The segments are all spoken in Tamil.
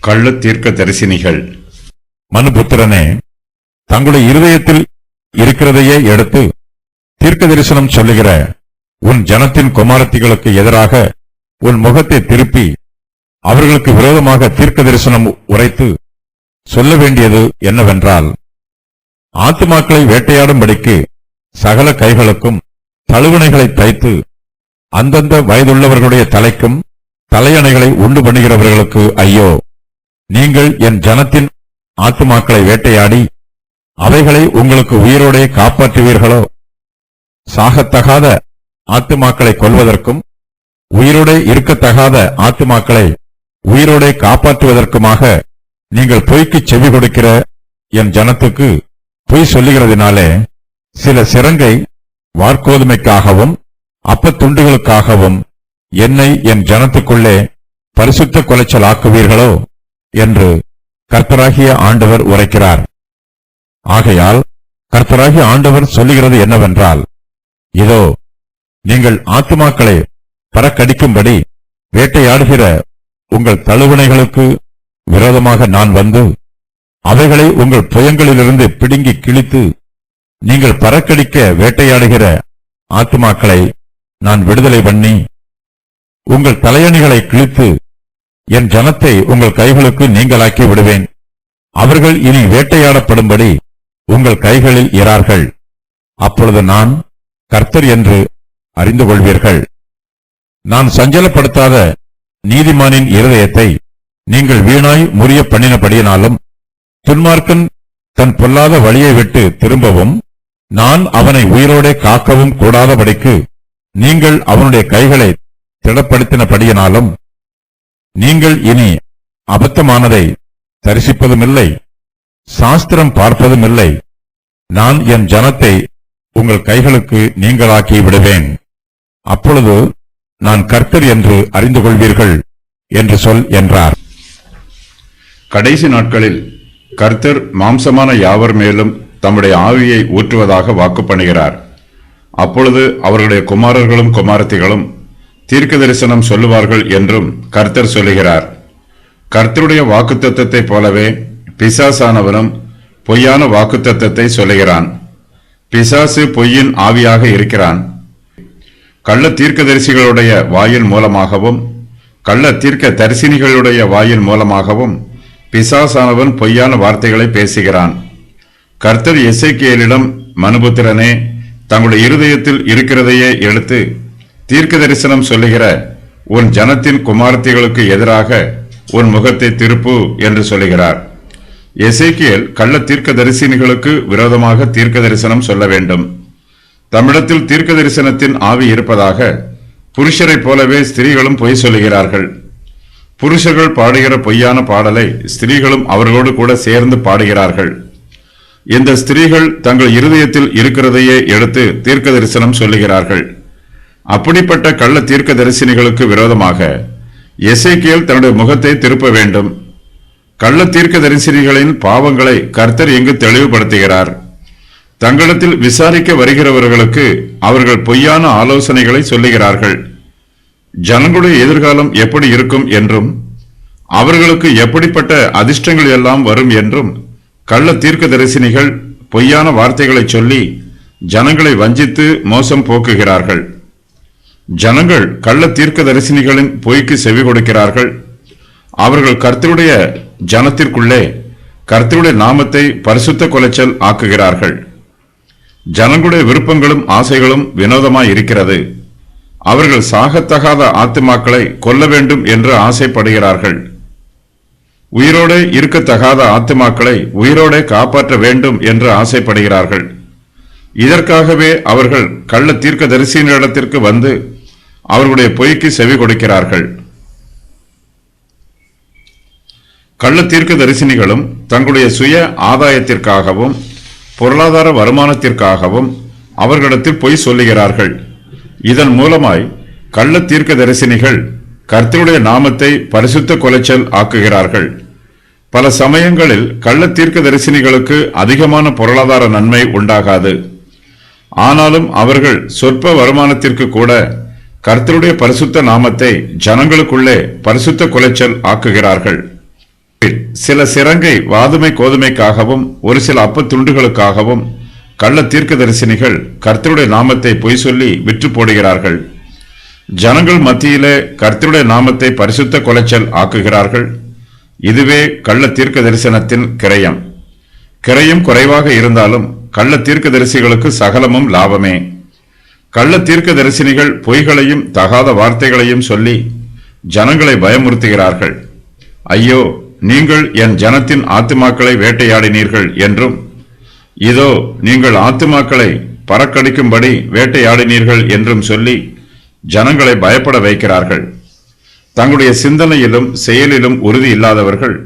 கள்ள தீர்க்க தரிசினிகள். மனுபுத்திரனே, தங்களுடைய இருதயத்தில் இருக்கிறதையே எடுத்து தீர்க்க தரிசனம் சொல்லுகிற உன் ஜனத்தின் குமாரத்திகளுக்கு எதிராக உன் முகத்தை திருப்பி அவர்களுக்கு விரோதமாக தீர்க்க தரிசனம் உரைத்து சொல்ல வேண்டியது என்னவென்றால், ஆத்துமாக்களை வேட்டையாடும்படிக்கு சகல கைகளுக்கும் தழுவணைகளை தைத்து அந்தந்த வயதுள்ளவர்களுடைய தலைக்கும் தலையணைகளை உண்டு பண்ணுகிறவர்களுக்கு ஐயோ! நீங்கள் என் ஜனத்தின் ஆத்துமாக்களை வேட்டையாடி அவைகளை உங்களுக்கு உயிரோடே காப்பாற்றுவீர்களோ? சாகத்தகாத ஆத்துமாக்களை கொல்வதற்கும் உயிரோடே இருக்கத்தகாத ஆத்துமாக்களை உயிரோடே காப்பாற்றுவதற்குமாக நீங்கள் பொய்க்கு செவி கொடுக்கிற என் ஜனத்துக்கு பொய் சொல்லுகிறதினாலே சில சிரங்கை வார்கோதுமைக்காகவும் அப்பத்துண்டுகளுக்காகவும் என்னை என் ஜனத்துக்குள்ளே பரிசுத்த கொலைச்சல் ஆக்குவீர்களோ என்று கர்த்தராகிய ஆண்டவர் உரைக்கிறார். ஆகையால் கர்த்தராகிய ஆண்டவர் சொல்லுகிறது என்னவென்றால், இதோ நீங்கள் ஆத்துமாக்களை பறக்கடிக்கும்படி வேட்டையாடுகிற உங்கள் தழுவணைகளுக்கு விரோதமாக நான் வந்து அவைகளை உங்கள் புயங்களிலிருந்து பிடுங்கி கிழித்து நீங்கள் பறக்கடிக்க வேட்டையாடுகிற ஆத்துமாக்களை நான் விடுதலை பண்ணி உங்கள் தலையணிகளை கிழித்து என் ஜனத்தை உங்கள் கைகளுக்கு நீங்களாக்கி விடுவேன். அவர்கள் இனி வேட்டையாடப்படும்படி உங்கள் கைகளில் இரார்கள். அப்பொழுது நான் கர்த்தர் என்று அறிந்து கொள்வீர்கள். நான் சஞ்சலப்படுத்தாத நீதிமானின் இருதயத்தை நீங்கள் வீணாய் முறிய பண்ணினபடியினாலும் துன்மார்க்கன் தன் பொல்லாத வழியை விட்டு திரும்பவும் நான் அவனை உயிரோடே காக்கவும் கூடாதபடிக்கு நீங்கள் அவனுடைய கைகளை திடப்படுத்தினபடியினாலும் நீங்கள் இனி அபத்தமானதை தரிசிப்பதுமில்லை, சாஸ்திரம் பார்ப்பதுமில்லை. நான் என் ஜனத்தை உங்கள் கைகளுக்கு நீங்களாக்கி விடுவேன். அப்பொழுது நான் கர்த்தர் என்று அறிந்து கொள்வீர்கள் என்று சொல் என்றார். கடைசி நாட்களில் கர்த்தர் மாம்சமான யாவர் மேலும் தம்முடைய ஆவியை ஊற்றுவதாக வாக்கு பண்ணுகிறார். அப்பொழுது அவர்களுடைய குமாரர்களும் குமாரத்திகளும் தீர்க்க தரிசனம் சொல்லுவார்கள் என்றும் கர்த்தர் சொல்லுகிறார். கர்த்தருடைய வாக்குத்தத்தத்தை போலவே பிசாசானவனும் பொய்யான வாக்குத்தத்தத்தை சொல்லுகிறான். பிசாசு பொய்யின் ஆவியாக இருக்கிறான். கள்ள தீர்க்கதரிசிகளுடைய வாயின் மூலமாகவும் கள்ள தீர்க்க தரிசினிகளுடைய வாயின் மூலமாகவும் பிசாசானவன் பொய்யான வார்த்தைகளை பேசுகிறான். கர்த்தர் எசேக்கியேலிடம், மனுபுத்திரனே, தங்களுடைய இருதயத்தில் இருக்கிறதையே எடுத்து தீர்க்க தரிசனம் சொல்லுகிற உன் ஜனத்தின் குமாரத்திகளுக்கு எதிராக உன் முகத்தை திருப்பு என்று சொல்லுகிறார். எசேக்கியேல் கள்ள தீர்க்க தரிசனிகளுக்கு விரோதமாக தீர்க்க தரிசனம் சொல்ல வேண்டும். தமிழத்தில் தீர்க்க தரிசனத்தின் ஆவி இருப்பதாக புருஷரைப் போலவே ஸ்திரீகளும் பொய் சொல்லுகிறார்கள். புருஷர்கள் பாடுகிற பொய்யான பாடலை ஸ்திரீகளும் அவர்களோடு கூட சேர்ந்து பாடுகிறார்கள். இந்த ஸ்திரீகள் தங்கள் இருதயத்தில் இருக்கிறதையே எடுத்து தீர்க்க தரிசனம் சொல்லுகிறார்கள். அப்படிப்பட்ட கள்ள தீர்க்க தரிசனிகளுக்கு விரோதமாக எசேக்கியேல் தன்னுடைய முகத்தை திருப்ப வேண்டும். கள்ள தீர்க்க தரிசனிகளின் பாவங்களை கர்த்தர் எங்கு தெளிவுபடுத்துகிறார். தங்களிடத்தில் விசாரிக்க வருகிறவர்களுக்கு அவர்கள் பொய்யான ஆலோசனைகளை சொல்லுகிறார்கள். ஜனங்களுடைய எதிர்காலம் எப்படி இருக்கும் என்றும் அவர்களுக்கு எப்படிப்பட்ட அதிர்ஷ்டங்கள் எல்லாம் வரும் என்றும் கள்ள தீர்க்க தரிசனிகள் பொய்யான வார்த்தைகளை சொல்லி ஜனங்களை வஞ்சித்து மோசம் போக்குகிறார்கள். ஜனங்கள் கள்ள தீர்க்க தரிசனிகளின் பொய்க்கு செவி கொடுக்கிறார்கள். அவர்கள் கர்த்தருடைய ஜனத்திற்குள்ளே கர்த்தருடைய நாமத்தை பரிசுத்த கொலைச்சல் ஆக்குகிறார்கள். ஜனங்களுடைய விருப்பங்களும் ஆசைகளும் வினோதமாய் இருக்கிறது. அவர்கள் சாகத்தகாத ஆத்துமாக்களை கொல்ல வேண்டும் என்று ஆசைப்படுகிறார்கள். உயிரோடு இருக்கத்தகாத ஆத்துமாக்களை உயிரோடு காப்பாற்ற வேண்டும் என்று ஆசைப்படுகிறார்கள். இதற்காகவே அவர்கள் கள்ள தீர்க்க தரிசனிகளிடத்திற்கு வந்து அவர்களுடைய பொய்க்கு செவி கொடுக்கிறார்கள். கள்ள தீர்க்க தரிசனிகளும் தங்களுடைய சுய ஆதாயத்திற்காகவும் பொருளாதார வருமானத்திற்காகவும் அவர்களிடத்தில் பொய் சொல்லுகிறார்கள். இதன் மூலமாய் கள்ள தீர்க்க தரிசனிகள் கர்த்தருடைய நாமத்தை பரிசுத்த கொலைச்சல் ஆக்குகிறார்கள். பல சமயங்களில் கள்ள தீர்க்க தரிசனிகளுக்கு அதிகமான பொருளாதார நன்மை உண்டாகாது. ஆனாலும் அவர்கள் சொற்ப வருமானத்திற்கு கூட கர்த்தருடைய பரிசுத்த நாமத்தை ஜனங்களுக்குள்ளே பரிசுத்த கொலைச்சல் ஆக்குகிறார்கள். சில சிறங்கை வாதுமை கோதுமைக்காகவும் ஒரு சில அப்பத்துண்டுகளுக்காகவும் கள்ள தீர்க்கதரிசினிகள் கர்த்தருடைய நாமத்தை பொய் சொல்லி விற்று போடுகிறார்கள். ஜனங்கள் மத்தியிலே கர்த்தருடைய நாமத்தை பரிசுத்த கொலைச்சல் ஆக்குகிறார்கள். இதுவே கள்ள தீர்க்க தரிசனத்தின் கிரயம். கிரயம் குறைவாக இருந்தாலும் கள்ள தீர்க்கதரிசிகளுக்கு சகலமும் லாபமே. கள்ள தீர்க்கதரிசினிகள் பொய்களையும் தகாத வார்த்தைகளையும் சொல்லி ஜனங்களை பயமுறுத்துகிறார்கள். ஐயோ, நீங்கள் என் ஜனத்தின் ஆத்துமாக்களை வேட்டையாடினீர்கள் என்றும், இதோ நீங்கள் ஆத்துமாக்களை பறக்கடிக்கும்படி வேட்டையாடினீர்கள் என்றும் சொல்லி ஜனங்களை பயப்பட வைக்கிறார்கள். தங்களுடைய சிந்தனையிலும் செயலிலும் உறுதி இல்லாதவர்கள்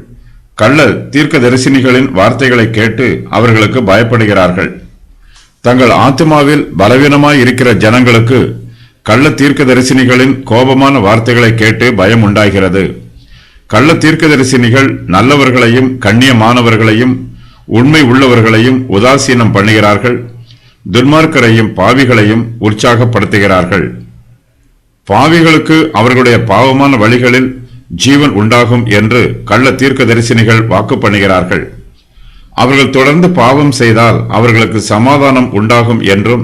கள்ள தீர்க்கதரிசினிகளின் வார்த்தைகளை கேட்டு அவர்களுக்கு பயப்படுகிறார்கள். தங்கள் ஆத்துமாவில் பலவீனமாய் இருக்கிற ஜனங்களுக்கு கள்ள தீர்க்கதரிசினிகளின் கோபமான வார்த்தைகளை கேட்டு பயம் உண்டாகிறது. கள்ள தீர்க்கதரிசினிகள் நல்லவர்களையும் கண்ணியமானவர்களையும் உண்மை உள்ளவர்களையும் உதாசீனம் பண்ணுகிறார்கள். துன்மார்க்கரையும் பாவிகளையும் உற்சாகப்படுத்துகிறார்கள். பாவிகளுக்கு அவர்களுடைய பாவமான வழிகளில் ஜீவன் உண்டாகும் என்று கள்ள தீர்க்கதரிசினிகள் வாக்கு பண்ணுகிறார்கள். அவர்கள் தொடர்ந்து பாவம் செய்தால் அவர்களுக்கு சமாதானம் உண்டாகும் என்றும்,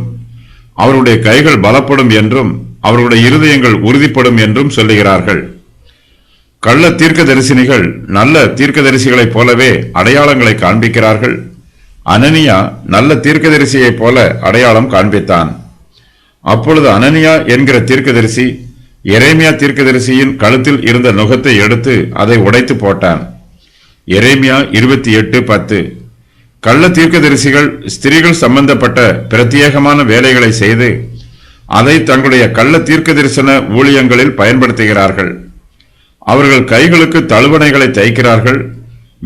அவருடைய கைகள் பலப்படும் என்றும், அவர்களுடைய இருதயங்கள் உறுதிப்படும் என்றும் சொல்லுகிறார்கள். கள்ள தீர்க்கதரிசினிகள் நல்ல தீர்க்கதரிசிகளைப் போலவே அடையாளங்களை காண்பிக்கிறார்கள். அனனியா நல்ல தீர்க்கதரிசியைப் போல அடையாளம் காண்பித்தான். அப்பொழுது அனனியா என்கிற தீர்க்கதரிசி எரேமியா தீர்க்கதரிசியின் கழுத்தில் இருந்த நுகத்தை எடுத்து அதை உடைத்து போட்டான். எரேமியா 28:10. கள்ள தீர்க்கதரிசிகள் ஸ்திரீகள் சம்பந்தப்பட்ட பிரத்யேகமான வேலைகளை செய்து அதை தங்களுடைய கள்ள தீர்க்க தரிசன ஊழியங்களில் பயன்படுத்துகிறார்கள். அவர்கள் கைகளுக்கு தழுவணைகளை தைக்கிறார்கள்.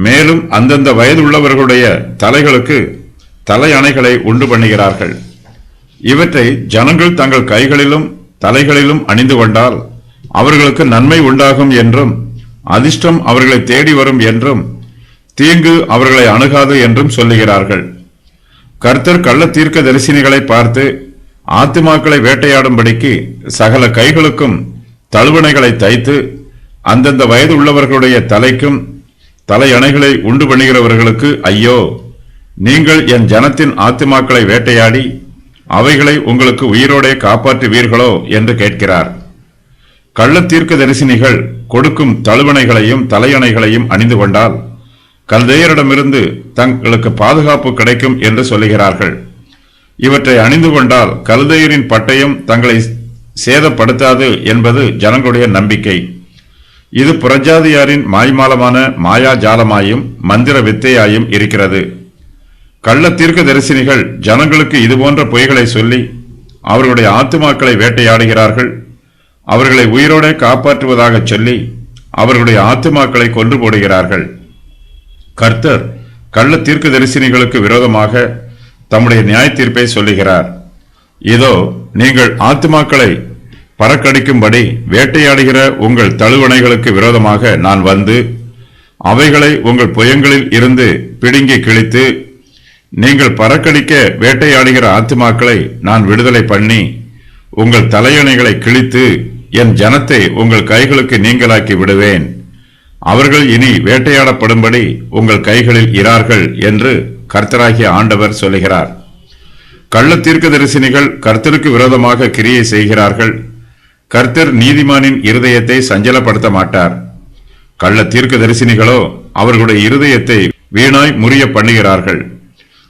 மேலும் அந்தந்த வயது உள்ளவர்களுடைய தலைகளுக்கு தலையணைகளை உண்டு பண்ணுகிறார்கள். இவற்றை ஜனங்கள் தங்கள் கைகளிலும் தலைகளிலும் அணிந்து கொண்டால் அவர்களுக்கு நன்மை உண்டாகும் என்றும், அதிர்ஷ்டம் அவர்களை தேடி வரும் என்றும், தீங்கு அவர்களை அணுகாது என்றும் சொல்லுகிறார்கள். கர்த்தர் கள்ள தீர்க்க தரிசனிகளை பார்த்து ஆத்துமாக்களை வேட்டையாடும்படிக்கு சகல கைகளுக்கும் தழுவணைகளை தைத்து அந்தந்த வயது உள்ளவர்களுடைய தலைக்கும் தலையணைகளை உண்டு பண்ணுகிறவர்களுக்கு ஐயோ, நீங்கள் என் ஜனத்தின் ஆத்துமாக்களை வேட்டையாடி அவைகளை உங்களுக்கு உயிரோடே காப்பாற்றுவீர்களோ என்று கேட்கிறார். கள்ள தீர்க்க தரிசனிகள் கொடுக்கும் தழுவணைகளையும் தலையணைகளையும் அணிந்து கொண்டால் கல்தேயரிடமிருந்து தங்களுக்கு பாதுகாப்பு கிடைக்கும் என்று சொல்லுகிறார்கள். இவற்றை அணிந்து கொண்டால் கல்தேயரின் பட்டயம் தங்களை சேதப்படுத்தாது என்பது ஜனங்களுடைய நம்பிக்கை. இது புறஜாதியாரின் மாய்மாலமான மாயாஜாலமாயும் மந்திர வித்தையாயும் இருக்கிறது. கள்ள தீர்க்க தரிசனிகள் ஜனங்களுக்கு இதுபோன்ற பொய்களை சொல்லி அவர்களுடைய ஆத்துமாக்களை வேட்டையாடுகிறார்கள். அவர்களை உயிரோடு காப்பாற்றுவதாக சொல்லி அவர்களுடைய ஆத்துமாக்களை கொன்று போடுகிறார்கள். கர்த்தர் கள்ள தீர்க்க தரிசனிகளுக்கு விரோதமாக தம்முடைய நியாய தீர்ப்பை சொல்லுகிறார். இதோ, நீங்கள் ஆத்துமாக்களை பறக்கடிக்கும்படி வேட்டையாடுகிற உங்கள் தழுவணைகளுக்கு விரோதமாக நான் வந்து அவைகளை உங்கள் புயங்களில் இருந்து பிடுங்கி கிழித்து, நீங்கள் பறக்கடிக்க வேட்டையாடுகிற ஆத்துமாக்களை நான் விடுதலை பண்ணி உங்கள் தலையணைகளை கிழித்து என் ஜனத்தை உங்கள் கைகளுக்கு நீங்களாக்கி விடுவேன். அவர்கள் இனி வேட்டையாடப்படும்படி உங்கள் கைகளில் இரார்கள் என்று கர்த்தராகிய ஆண்டவர் சொல்லுகிறார். கள்ள தீர்க்கதரிசினிகள் கர்த்தருக்கு விரோதமாக கிரியை செய்கிறார்கள். கர்த்தர் நீதிமானின் இருதயத்தை சஞ்சலப்படுத்த மாட்டார். கள்ள தீர்க்கதரிசினிகளோ அவர்களுடைய இருதயத்தை வீணாய் முறிய பண்ணுகிறார்கள்.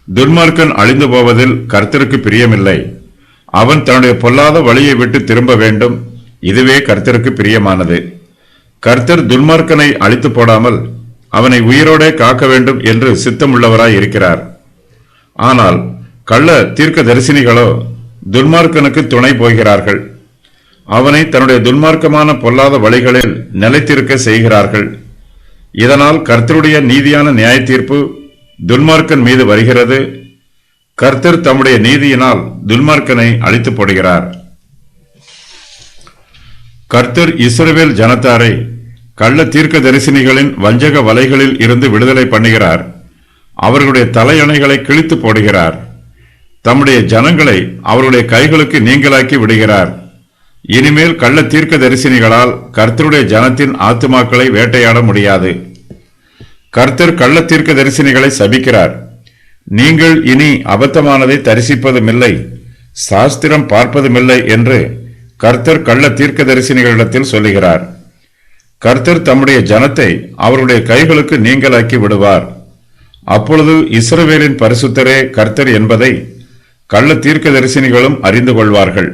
துன்மார்க்கன் அழிந்து போவதில் கர்த்தருக்கு பிரியமில்லை. அவன் தன்னுடைய பொல்லாத வழியை விட்டு திரும்ப வேண்டும். இதுவே கர்த்தருக்கு பிரியமானது. கர்த்தர் துன்மார்க்கனை அழித்து போடாமல் அவனை உயிரோடே காக்க வேண்டும் என்று சித்தமுள்ளவராய் இருக்கிறார். ஆனால் கள்ள தீர்க்க தரிசனிகளோ துன்மார்க்கனுக்கு துணை போகிறார்கள். அவனை தன்னுடைய துன்மார்க்கமான பொல்லாத வழிகளில் நிலைத்திருக்க செய்கிறார்கள். இதனால் கர்த்தருடைய நீதியான நியாய தீர்ப்பு துன்மார்க்கன் மீது வருகிறது. கர்த்தர் தம்முடைய நீதியினால் துன்மார்க்கனை அழித்து போடுகிறார். கர்த்தர் இஸ்ரவேல் ஜனத்தாரை கள்ள தீர்க்க தரிசனிகளின் வஞ்சக வலைகளில் இருந்து விடுதலை பண்ணுகிறார். அவர்களுடைய தலையணைகளை கிழித்து போடுகிறார். தம்முடைய ஜனங்களை அவருடைய கைகளுக்கு நீங்களாக்கி விடுகிறார். இனிமேல் கள்ள தீர்க்க தரிசனிகளால் கர்த்தருடைய ஜனத்தின் ஆத்துமாக்களை வேட்டையாட முடியாது. கர்த்தர் கள்ள தீர்க்க தரிசனிகளை சபிக்கிறார். நீங்கள் இனி அபத்தமானதை தரிசிப்பதுமில்லை, சாஸ்திரம் பார்ப்பதுமில்லை என்று கர்த்தர் கள்ள தீர்க்க தரிசனிகளிடத்தில் சொல்லுகிறார். கர்த்தர் தம்முடைய ஜனத்தை அவருடைய கைகளுக்கு நீங்கலாக்கி விடுவார். அப்பொழுது இஸ்ரவேலின் பரிசுத்தரே கர்த்தர் என்பதை கள்ள தீர்க்க தரிசனிகளும் அறிந்து கொள்வார்கள்.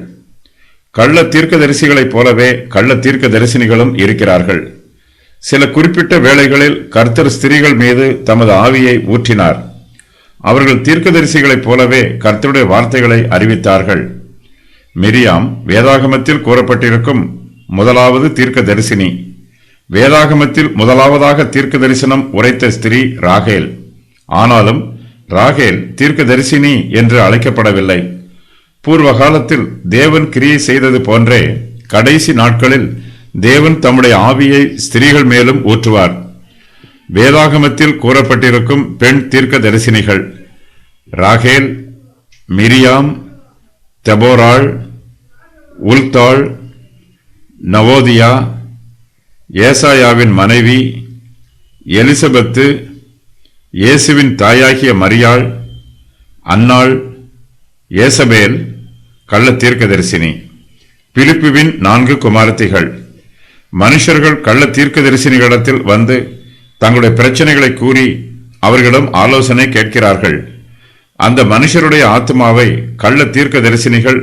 கள்ள தீர்க்க தரிசிகளைப் போலவே கள்ள தீர்க்க தரிசனிகளும் இருக்கிறார்கள். சில குறிப்பிட்ட வேளைகளில் கர்த்தர் ஸ்திரீகள் மீது தமது ஆவியை ஊற்றினார். அவர்கள் தீர்க்கதரிசிகளைப் போலவே கர்த்தருடைய வார்த்தைகளை அறிவித்தார்கள். மிரியாம் வேதாகமத்தில் கூறப்பட்டிருக்கும் முதலாவது தீர்க்க தரிசினி. வேதாகமத்தில் முதலாவதாக தீர்க்க தரிசனம் உரைத்த ஸ்திரீ ராகேல். ஆனாலும் ராகேல் தீர்க்க தரிசினி என்று அழைக்கப்படவில்லை. பூர்வ காலத்தில் தேவன் கிரியை செய்தது போன்றே கடைசி நாட்களில் தேவன் தம்முடைய ஆவியை ஸ்திரீகள் மேலும் ஊற்றுவார். வேதாகமத்தில் கூறப்பட்டிருக்கும் பெண் தீர்க்க தரிசினிகள் ராகேல், மிரியாம், தெபோராள், உல்தாள், நவோதியா, ஏசாயாவின் மனைவி, எலிசபெத்து, இயேசுவின் தாயாகிய மரியாள், அன்னாள், ஏசபேல் கள்ள தீர்க்கதரிசினி. பிலிப்புவின் 4 குமாரத்திகள். மனுஷர்கள் கள்ள தீர்க்கதரிசினிகளிடத்தில் வந்து தங்களுடைய பிரச்சனைகளை கூறி அவர்களிடம் ஆலோசனை கேட்கிறார்கள். அந்த மனுஷருடைய ஆத்மாவை கள்ள தீர்க்க தரிசனிகள்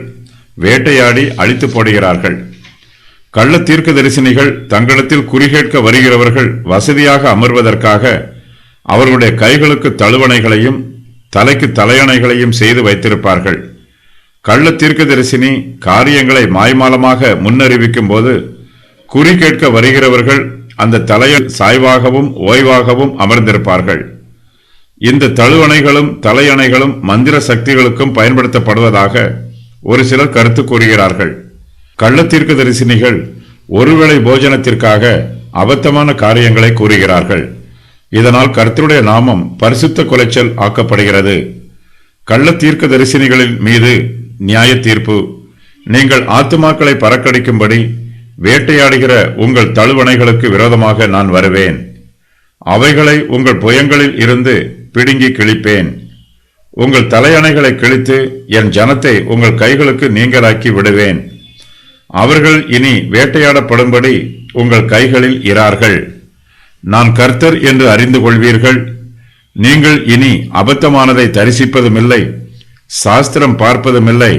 வேட்டையாடி அழித்து போடுகிறார்கள். கள்ள தீர்க்க தரிசனிகள் தங்களிடத்தில் குறிகேட்க வருகிறவர்கள் வசதியாக அமர்வதற்காக அவர்களுடைய கைகளுக்கு தழுவணைகளையும் தலைக்கு தலையணைகளையும் செய்து வைத்திருப்பார்கள். கள்ள தீர்க்க தரிசினி காரியங்களை மாய்மாலமாக முன்னறிவிக்கும் போது குறி கேட்க வருகிறவர்கள் அந்த தலைய சாய்வாகவும் ஓய்வாகவும் அமர்ந்திருப்பார்கள். இந்த தழுவணைகளும் தலையணைகளும் மந்திர சக்திகளுக்கும் பயன்படுத்தப்படுவதாக ஒரு சிலர் கருத்து கூறுகிறார்கள். கள்ள தீர்க்க தரிசினிகள் ஒருவேளை போஜனத்திற்காக அபத்தமான காரியங்களை கூறுகிறார்கள். இதனால் கர்த்தருடைய நாமம் பரிசுத்த குலைச்சல் ஆக்கப்படுகிறது. கள்ள தீர்க்க தரிசனிகளின் மீது நியாய தீர்ப்பு. நீங்கள் ஆத்துமாக்களை பறக்கடிக்கும்படி வேட்டையாடுகிற உங்கள் தழுவணைகளுக்கு விரோதமாக நான் வருவேன். அவைகளை உங்கள் புயங்களில் இருந்து பிடுங்கி கிழிப்பேன். உங்கள் தலையணைகளை கிழித்து என் ஜனத்தை உங்கள் கைகளுக்கு நீங்கலாக்கி விடுவேன். அவர்கள் இனி வேட்டையாடப்படும்படி உங்கள் கைகளில் இரார்கள். நான் கர்த்தர் என்று அறிந்து கொள்வீர்கள். நீங்கள் இனி அபத்தமானதை தரிசிப்பதுமில்லை, சாஸ்திரம் பார்ப்பதுமில்லை.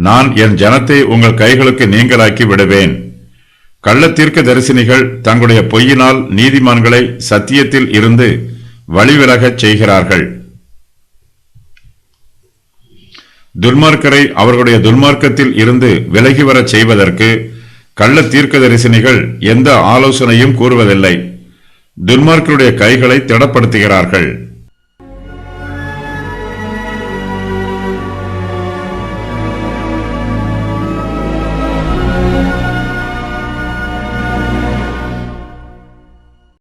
நான் என் ஜனத்தை உங்கள் கைகளுக்கு நீங்கலாக்கி விடுவேன். கள்ள தீர்க்க தரிசனிகள் தங்களுடைய பொய்யினால் நீதிமான்களை சத்தியத்தில் இருந்து வழிவிலகச் செய்கிறார்கள். துன்மார்க்கரை அவர்களுடைய துன்மார்க்கத்தில் இருந்து விலகி வரச் செய்வதற்கு கள்ள தீர்க்க தரிசனிகள் எந்த ஆலோசனையும் கூறுவதில்லை. துன்மார்க்கருடைய கைகளை திடப்படுத்துகிறார்கள்.